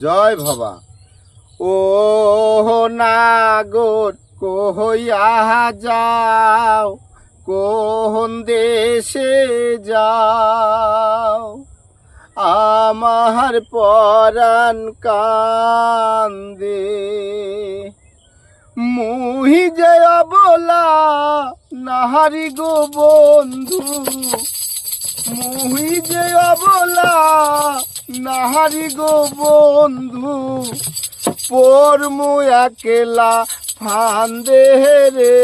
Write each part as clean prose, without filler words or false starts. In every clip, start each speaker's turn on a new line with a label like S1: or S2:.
S1: জয় বাবা। ও নাগর কইয়া যাও, কোন দেশে যাও, আমার পরাণ কান্দে। মুহি যে অবলা নাহারি গো বন্ধু, মুহি যে অবলা নাহারি গো বন্ধু, পরমু একলা ফান্দে রে।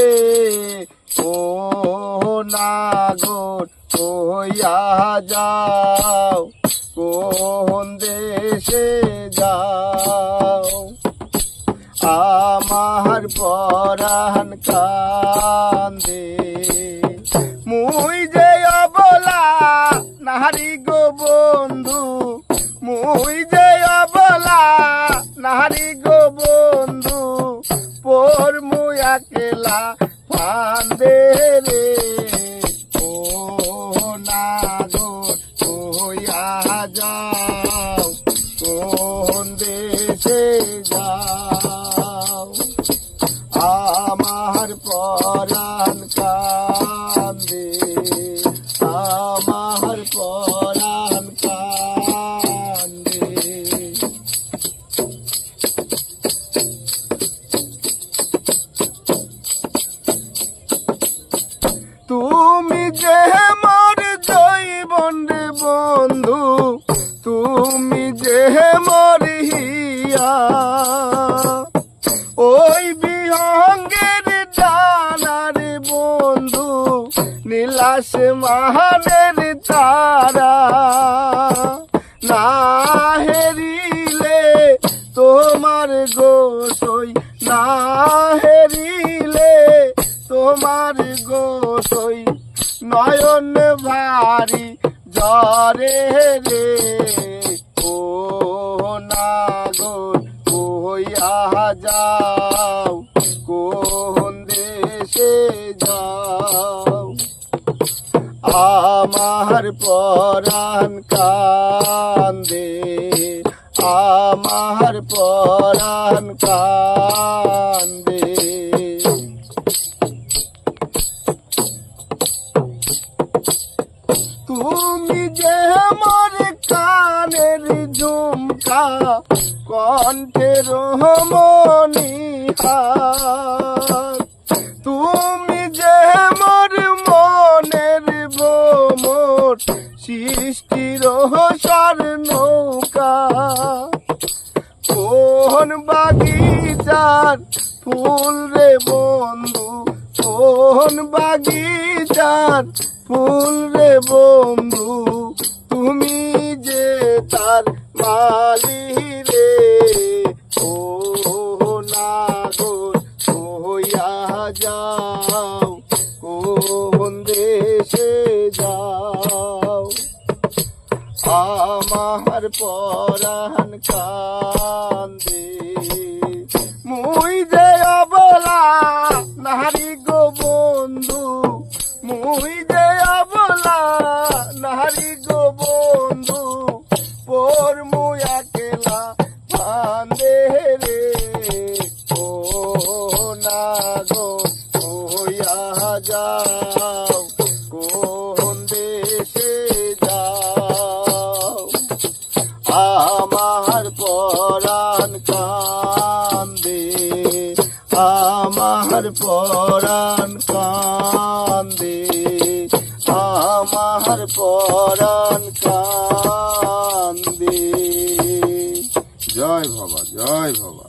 S1: ও নাগর কইয়া যাও, কোন দেশে যাও, আমার পরাণ কান্দে। মুই যে অবলা নাহারি গো বন্ধু, মুই যে অবলা নাহারি গো বন্ধু, পরমু একলা ফান্দে রে। ও নাগর কইয়া যাও, কোন দেশে যাও, আমার পরাণ কান্দে, আমার পরাণ কান্দে। তুমি যে মোর জৈবন রে বন্ধু, তুমি যে মোর হিয়া, ওই বিহঙ্গের ডানার বন্ধু, নীলাশ মাহানের তারা, না হেরিলে তোমার গোসই, না হেরিলে তোমার গোসই, নয়ন ভারি জরে রে। ও নাগর কইয়া যাও, কোন দেশে যাও, আমার পরাণ কান্দে, আমার পরাণ কান্দে। তুমি যে মোর কানের ঝুমকা, কণ্ঠের মণিহার, তুমি যে মোর মনের ভ্রমর, সৃষ্টির স্বর্ণৌকা, কোন বাগিচার ফুল রে বন্ধু, কোন বাগিচার ফুল রে বন্ধু, তুমি যে তার মালি রে। ও নাগর কইয়া যাও, কোন দেশে যাও, আমার পরাণ কান্দে। মুই যে অবলা নাহারি গো বন্ধু, মুই যে অবলা নাহারি গো বন্ধু, পরমু একলা ফান্দে রে। ও নাগর কইয়া যাও, কোন দেশে যাও, আমার পরাণ কান্দে, আমার পরাণ কান্দে, আমার পরাণ কান্দে। জয় বাবা, জয় বাবা।